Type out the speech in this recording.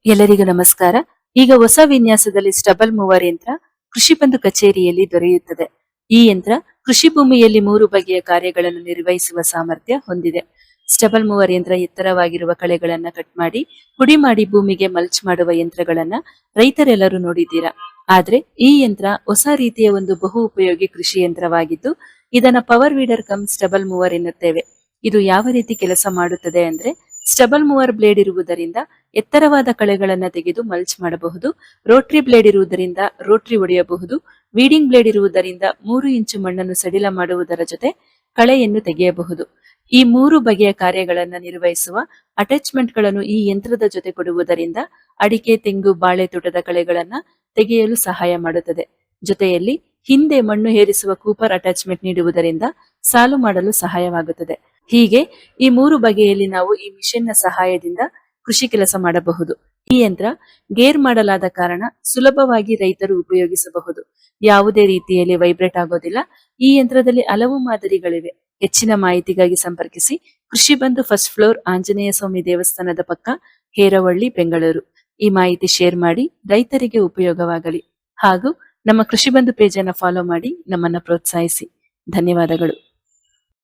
ಎಲ್ಲರಿಗೂ ನಮಸ್ಕಾರ. ಈಗ ಹೊಸ ವಿನ್ಯಾಸದಲ್ಲಿ ಸ್ಟಬಲ್ ಮೂವರ್ ಯಂತ್ರ ಕೃಷಿ ಬಂಧು ಕಚೇರಿಯಲ್ಲಿ ದೊರೆಯುತ್ತದೆ. ಈ ಯಂತ್ರ ಕೃಷಿ ಭೂಮಿಯಲ್ಲಿ 3 ಬಗೆಯ ಕಾರ್ಯಗಳನ್ನು ನಿರ್ವಹಿಸುವ ಸಾಮರ್ಥ್ಯ ಹೊಂದಿದೆ. ಸ್ಟಬಲ್ ಮೂವರ್ ಯಂತ್ರ ಎತ್ತರವಾಗಿರುವ ಕಳೆಗಳನ್ನ ಕಟ್ ಮಾಡಿ ಪುಡಿ ಮಾಡಿ ಭೂಮಿಗೆ ಮಲ್ಚ್ ಮಾಡುವ ಯಂತ್ರಗಳನ್ನ ರೈತರೆಲ್ಲರೂ ನೋಡಿದ್ದೀರಾ. ಆದ್ರೆ ಈ ಯಂತ್ರ ಹೊಸ ರೀತಿಯ ಒಂದು ಬಹು ಉಪಯೋಗಿ ಕೃಷಿ ಯಂತ್ರವಾಗಿದ್ದು ಇದನ್ನ power weeder come stubble mower ಎನ್ನುತ್ತೇವೆ. ಇದು ಯಾವ ರೀತಿ ಕೆಲಸ ಮಾಡುತ್ತದೆ ಅಂದ್ರೆ, ಸ್ಟಬಲ್ ಮೂವರ್ ಬ್ಲೇಡ್ ಇರುವುದರಿಂದ ಎತ್ತರವಾದ ಕಳೆಗಳನ್ನ ತೆಗೆದು ಮಲ್ಚ್ ಮಾಡಬಹುದು. ರೋಟರಿ ಬ್ಲೇಡ್ ಇರುವುದರಿಂದ ರೋಟರಿ ಒಡೆಯಬಹುದು. ವೀಡಿಂಗ್ ಬ್ಲೇಡ್ ಇರುವುದರಿಂದ 3 ಇಂಚು ಮಣ್ಣನ್ನು ಸಡಿಲ ಮಾಡುವುದರ ಜೊತೆ ಕಳೆಯನ್ನು ತೆಗೆಯಬಹುದು. ಈ 3 ಬಗೆಯ ಕಾರ್ಯಗಳನ್ನ ನಿರ್ವಹಿಸುವ ಅಟ್ಯಾಚ್ಮೆಂಟ್ ಗಳನ್ನು ಈ ಯಂತ್ರದ ಜೊತೆ ಕೊಡುವುದರಿಂದ ಅಡಿಕೆ, ತೆಂಗು, ಬಾಳೆ ತೋಟದ ಕಳೆಗಳನ್ನ ತೆಗೆಯಲು ಸಹಾಯ ಮಾಡುತ್ತದೆ. ಜೊತೆಯಲ್ಲಿ ಹಿಂದೆ ಮಣ್ಣು ಹೇರಿಸುವ ಕೂಪರ್ ಅಟ್ಯಾಚ್ಮೆಂಟ್ ನೀಡುವುದರಿಂದ ಸಾಲು ಮಾಡಲು ಸಹಾಯವಾಗುತ್ತದೆ. ಹೀಗೆ ಈ 3 ಬಗೆಯಲ್ಲಿ ನಾವು ಈ ಮಿಷನ್ ನ ಸಹಾಯದಿಂದ ಕೃಷಿ ಕೆಲಸ ಮಾಡಬಹುದು. ಈ ಯಂತ್ರ ಗೇರ್ ಮಾಡಲಾದ ಕಾರಣ ಸುಲಭವಾಗಿ ರೈತರು ಉಪಯೋಗಿಸಬಹುದು. ಯಾವುದೇ ರೀತಿಯಲ್ಲಿ ವೈಬ್ರೇಟ್ ಆಗೋದಿಲ್ಲ. ಈ ಯಂತ್ರದಲ್ಲಿ ಹಲವು ಮಾದರಿಗಳಿವೆ. ಹೆಚ್ಚಿನ ಮಾಹಿತಿಗಾಗಿ ಸಂಪರ್ಕಿಸಿ. ಕೃಷಿ ಬಂಧು, ಫಸ್ಟ್ ಫ್ಲೋರ್, ಆಂಜನೇಯ ಸ್ವಾಮಿ ದೇವಸ್ಥಾನದ ಪಕ್ಕ, ಹೇರವಳ್ಳಿ, ಬೆಂಗಳೂರು. ಈ ಮಾಹಿತಿ ಶೇರ್ ಮಾಡಿ ರೈತರಿಗೆ ಉಪಯೋಗವಾಗಲಿ. ಹಾಗೂ ನಮ್ಮ ಕೃಷಿ ಬಂಧು ಪೇಜ್ ಅನ್ನು ಫಾಲೋ ಮಾಡಿ ನಮ್ಮನ್ನ ಪ್ರೋತ್ಸಾಹಿಸಿ. ಧನ್ಯವಾದಗಳು.